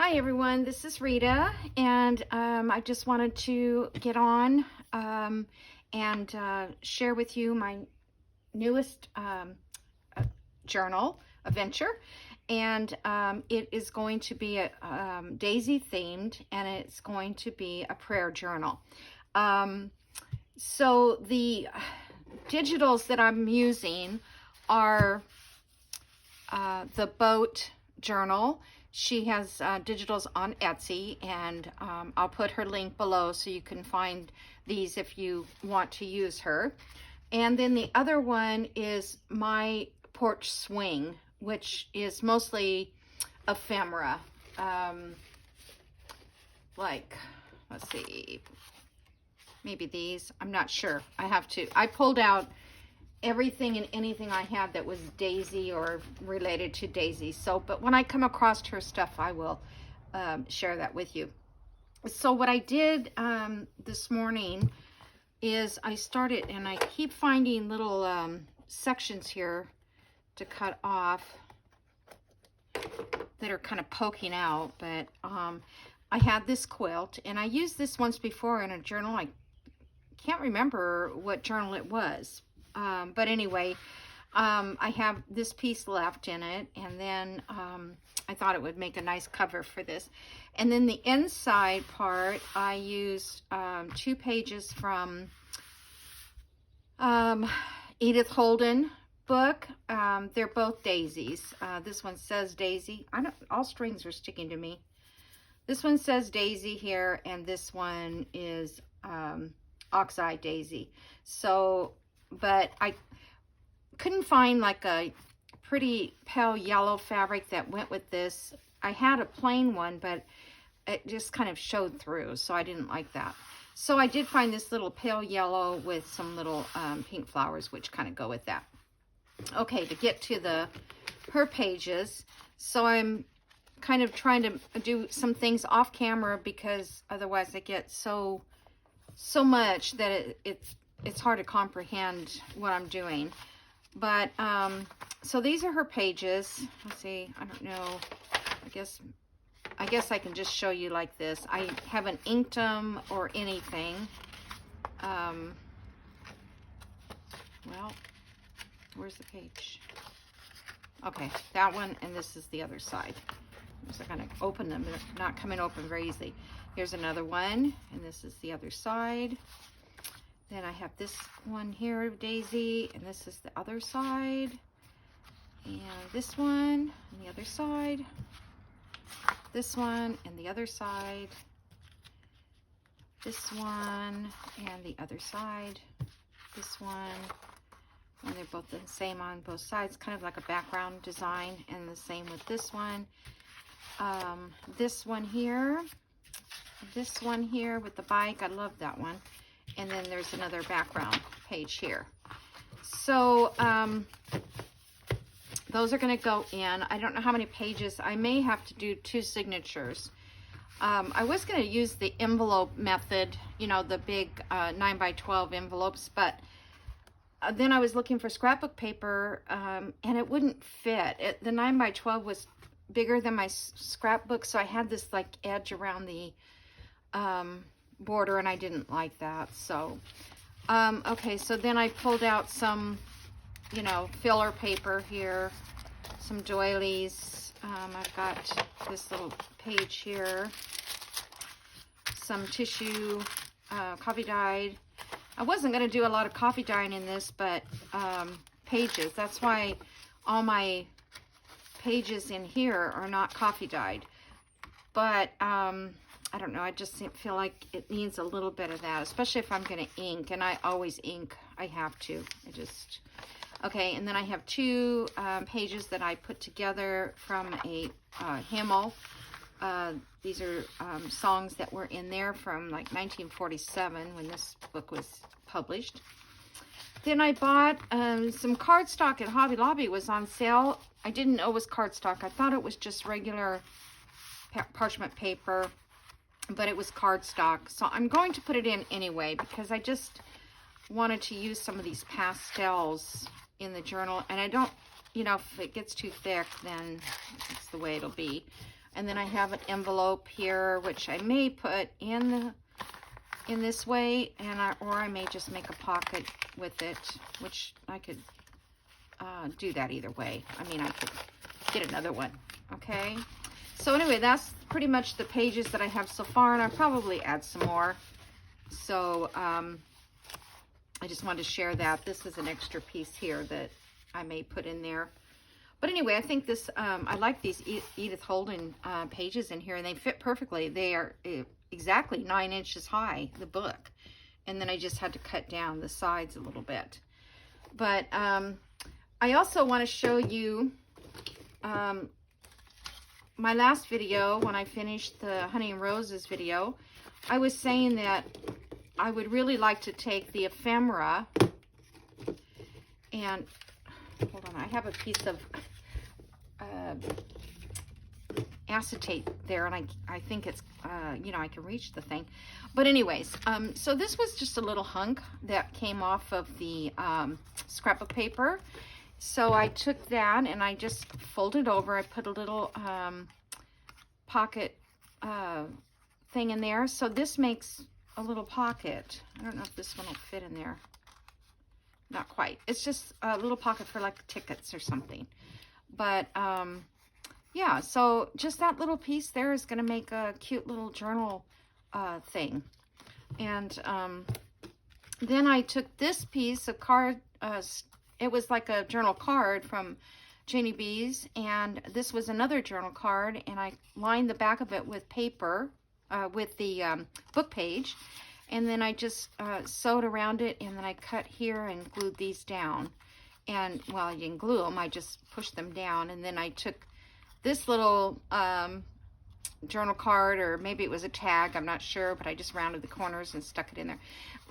Hi everyone, this is Rita, and I just wanted to get on and share with you my newest journal, a venture, and it is going to be a daisy themed, and it's going to be a prayer journal. So the digitals that I'm using are the boat journal. She has digitals on Etsy, and I'll put her link below so you can find these if you want to use her. And then the other one is my Porch swing, which is mostly ephemera. Like, let's see, maybe these, I'm not sure. I pulled out everything and anything I had that was daisy or related to daisy. So, but when I come across her stuff, I will share that with you. So what I did this morning is I started, and I keep finding little sections here to cut off that are kind of poking out, but I had this quilt, and I used this once before in a journal. I can't remember what journal it was. But anyway, I have this piece left in it, and then I thought it would make a nice cover for this. And then the inside part, I used 2 pages from Edith Holden book. They're both daisies. This one says daisy. All strings are sticking to me. This one says daisy here, and this one is oxeye daisy. So, but I couldn't find like a pretty pale yellow fabric that went with this. I had a plain one, but it just kind of showed through, so I didn't like that. So I did find this little pale yellow with some little pink flowers, which kind of go with that. Okay, to get to her pages, so I'm kind of trying to do some things off camera, because otherwise I get so much that it's hard to comprehend what I'm doing. But so these are her pages. Let's see, I don't know, I guess I can just show you like this. I haven't inked them or anything. Well, where's the page? Okay, that one, and this is the other side. I'm just gonna open them. They're not coming open very easily. Here's another one, and this is the other side. Then I have this one here, daisy, and this is the other side. And this one, and the other side. This one, and the other side. This one, and the other side. This one, and they're both the same on both sides, kind of like a background design, and the same with this one. This one here with the bike, I love that one. And then there's another background page here. So those are going to go in. I don't know how many pages. I may have to do 2 signatures. I was going to use the envelope method, you know, the big 9x12 envelopes, but then I was looking for scrapbook paper, and it wouldn't fit. The 9x12 was bigger than my scrapbook, so I had this like edge around the border, and I didn't like that. So okay, so then I pulled out some, you know, filler paper here, some doilies. I've got this little page here, some tissue, coffee dyed. I wasn't going to do a lot of coffee dyeing in this, but pages, that's why all my pages in here are not coffee dyed. But I don't know, I just feel like it needs a little bit of that, especially if I'm going to ink, and I always ink. I have to. Okay, and then I have 2 pages that I put together from a Himmel. These are songs that were in there from like 1947 when this book was published. Then I bought some cardstock at Hobby Lobby. It was on sale. I didn't know it was cardstock. I thought it was just regular parchment paper, but it was cardstock. So I'm going to put it in anyway, because I just wanted to use some of these pastels in the journal, and I don't, you know, if it gets too thick, then it's the way it'll be. And then I have an envelope here, which I may put in this way, or I may just make a pocket with it, which I could do that either way. I mean, I could get another one, okay? So anyway, that's pretty much the pages that I have so far, and I'll probably add some more. So I just wanted to share that. This is an extra piece here that I may put in there. But anyway, I think this, I like these Edith Holden pages in here, and they fit perfectly. They are exactly 9 inches high, the book. And then I just had to cut down the sides a little bit. But I also want to show you my last video, when I finished the Honey and Roses video. I was saying that I would really like to take the ephemera and, hold on, I have a piece of acetate there, and I think it's, you know, I can reach the thing. But anyways, so this was just a little hunk that came off of the scrap of paper. So I took that and I just folded over. I put a little pocket thing in there. So this makes a little pocket. I don't know if this one will fit in there. Not quite. It's just a little pocket for like tickets or something. But yeah, so just that little piece there is going to make a cute little journal thing. And then I took this piece of card, it was like a journal card from Janie B's, and this was another journal card, and I lined the back of it with paper, with the book page, and then I just sewed around it, and then I cut here and glued these down. And, well, I didn't glue them, I just pushed them down, and then I took this little journal card, or maybe it was a tag, I'm not sure, but I just rounded the corners and stuck it in there.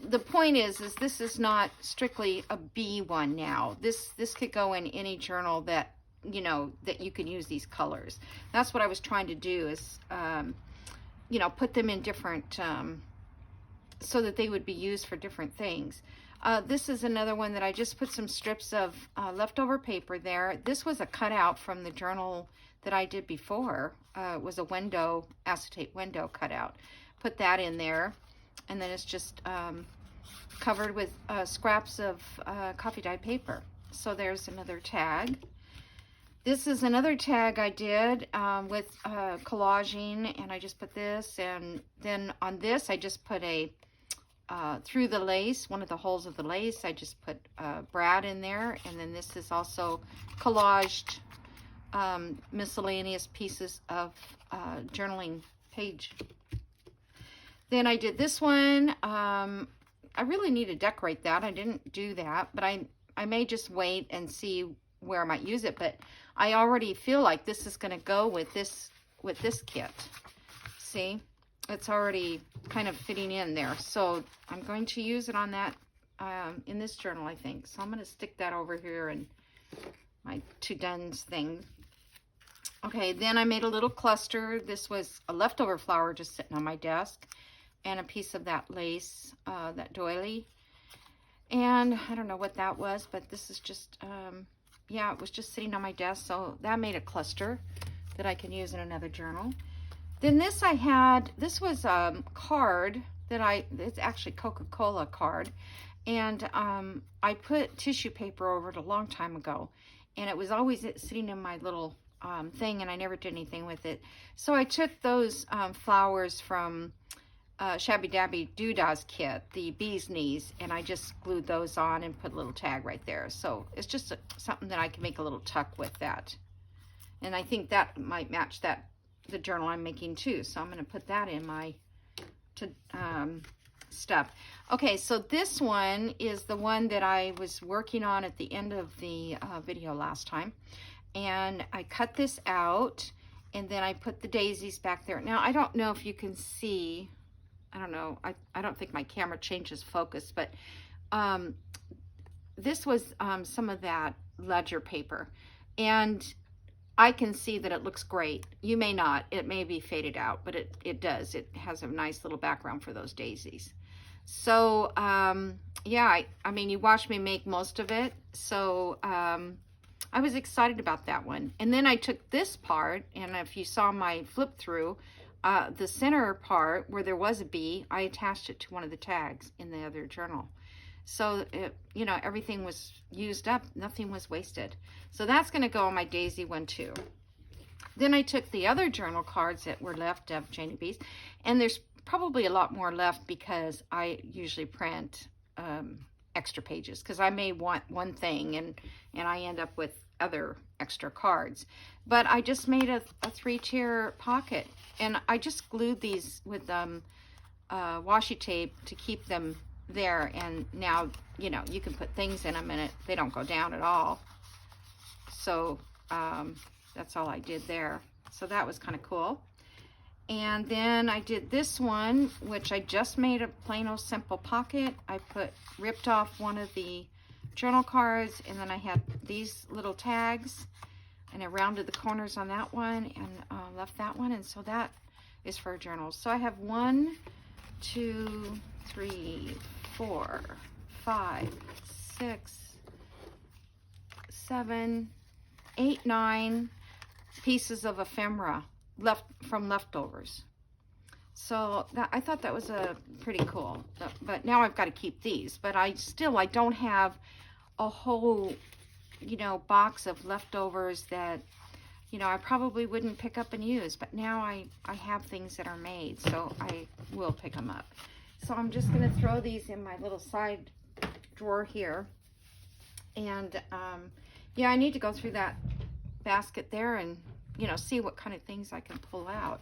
The point is this is not strictly a B one now. This could go in any journal that, you know, that you can use these colors. That's what I was trying to do, is, you know, put them in different, so that they would be used for different things. This is another one that I just put some strips of leftover paper there. This was a cutout from the journal that I did before. It was a window, acetate window cutout. Put that in there. And then it's just covered with scraps of coffee dyed paper. So there's another tag. This is another tag I did with collaging, and I just put this, and then on this I just put a through the lace, one of the holes of the lace, I just put Brad in there, and then this is also collaged miscellaneous pieces of journaling page. Then I did this one. I really need to decorate that. I didn't do that, but I may just wait and see where I might use it. But I already feel like this is going to go with this kit. See, it's already kind of fitting in there. So I'm going to use it on that in this journal, I think. So I'm going to stick that over here in my to done's thing. Okay, then I made a little cluster. This was a leftover flower just sitting on my desk, and a piece of that lace, that doily. And I don't know what that was, but this is just, yeah, it was just sitting on my desk, so that made a cluster that I can use in another journal. Then this this was a card that it's actually Coca-Cola card, and I put tissue paper over it a long time ago, and it was always sitting in my little thing, and I never did anything with it. So I took those flowers from Shabby Dabby Doodah's kit, the bee's knees, and I just glued those on and put a little tag right there. So it's just something that I can make a little tuck with that. And I think that might match the journal I'm making too. So I'm going to put that in my stuff. Okay, so this one is the one that I was working on at the end of the video last time. And I cut this out, and then I put the daisies back there. Now, I don't know if you can see, I don't know, I don't think my camera changes focus, but this was some of that ledger paper, and I can see that it looks great. You may not, it may be faded out, but it does. It has a nice little background for those daisies. So yeah, I mean, you watched me make most of it, so I was excited about that one. And then I took this part, and if you saw my flip through, the center part where there was a bee, I attached it to one of the tags in the other journal. So, you know, everything was used up. Nothing was wasted. So that's going to go on my daisy one too. Then I took the other journal cards that were left of Janie B's, and there's probably a lot more left because I usually print extra pages because I may want one thing and I end up with other extra cards. But I just made a 3-tier pocket, and I just glued these with washi tape to keep them there. And now, you know, you can put things in them and they don't go down at all. So that's all I did there. So that was kind of cool. And then I did this one, which I just made a plain old simple pocket. I ripped off one of the journal cards, and then I had these little tags, and I rounded the corners on that one and left that one. And so that is for journals. So I have 1, 2, 3, 4, 5, 6, 7, 8, 9 pieces of ephemera left from leftovers. So I thought that was pretty cool. But now I've got to keep these. But I don't have a whole, you know, box of leftovers that, you know, I probably wouldn't pick up and use. But now I have things that are made, so I will pick them up. So I'm just going to throw these in my little side drawer here. And yeah, I need to go through that basket there and, you know, see what kind of things I can pull out.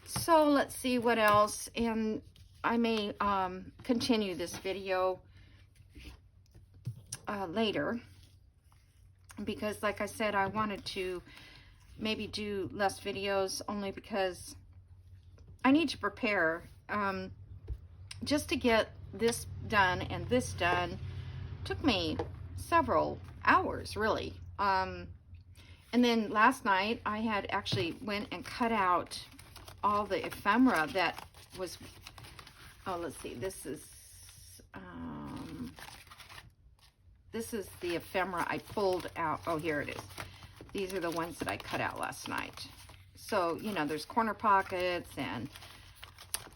So let's see what else. And I may continue this video later, because like I said, I wanted to maybe do less videos only because I need to prepare. Just to get this done and this done took me several hours, really. And then last night I had actually went and cut out all the ephemera that was, oh, let's see, this is the ephemera I pulled out. Oh, here it is. These are the ones that I cut out last night. So, you know, there's corner pockets and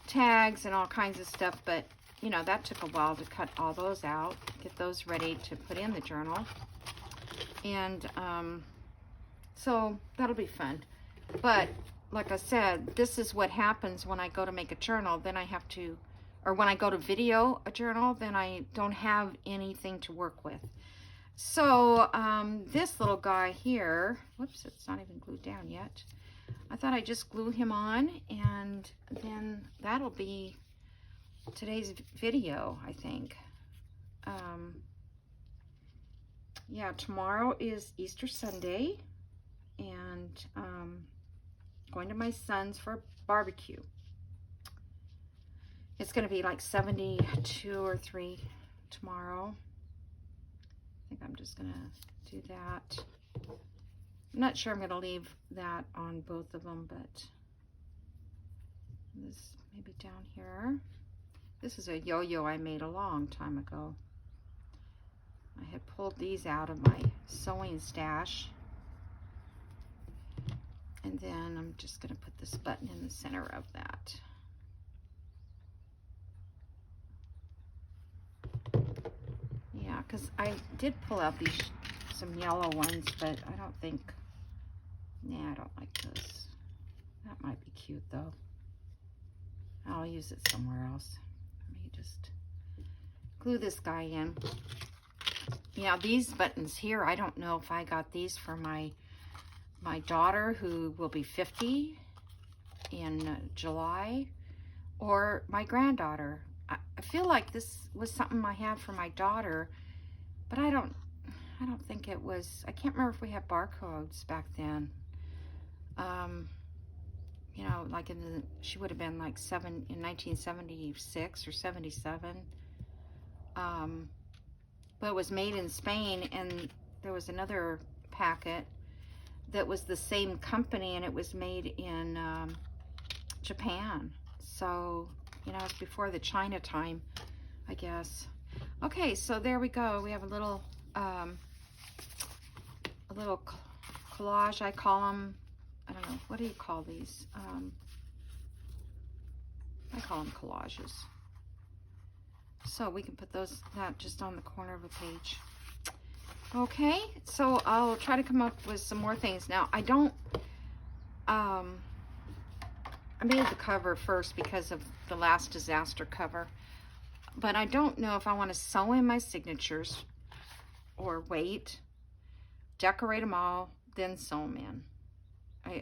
tags and all kinds of stuff, but, you know, that took a while to cut all those out, get those ready to put in the journal. And so that'll be fun. But like I said, this is what happens when I go to make a journal. Then I have to, or when I go to video a journal, then I don't have anything to work with. So this little guy here, whoops, it's not even glued down yet. I thought I'd just glue him on, and then that'll be today's video, I think. Yeah, tomorrow is Easter Sunday, and going to my son's for a barbecue. It's going to be like 72 or 3 tomorrow. I think I'm just going to do that. I'm not sure I'm going to leave that on both of them, but this maybe down here. This is a yo-yo I made a long time ago. I had pulled these out of my sewing stash. And then I'm just going to put this button in the center of that. Yeah, because I did pull out some yellow ones, but I don't think, nah, I don't like this. That might be cute though. I'll use it somewhere else. Let me just glue this guy in. Yeah, these buttons here, I don't know if I got these for my daughter, who will be 50 in July, or my granddaughter. I feel like this was something I had for my daughter, but I don't think it was. I can't remember if we had barcodes back then. You know, like she would have been like in 1976 or 77. But it was made in Spain, and there was another packet that was the same company, and it was made in Japan. So, you know, it's before the China time, I guess. Okay, so there we go. We have a a little collage, I call them. I don't know, what do you call these? I call them collages. So we can put that just on the corner of a page. Okay, so I'll try to come up with some more things. Now, I made the cover first because of the last disaster cover, but I don't know if I want to sew in my signatures or wait, decorate them all, then sew them in.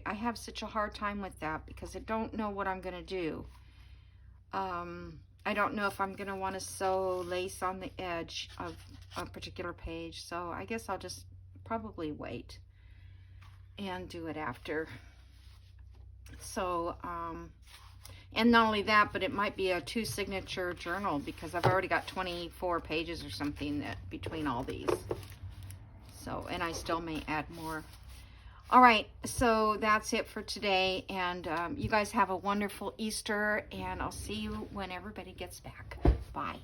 I have such a hard time with that because I don't know what I'm going to do. I don't know if I'm going to want to sew lace on the edge of a particular page, so I guess I'll just probably wait and do it after. So, and not only that, but it might be a 2-signature journal because I've already got 24 pages or something between all these. So, and I still may add more. All right, so that's it for today, and you guys have a wonderful Easter, and I'll see you when everybody gets back. Bye.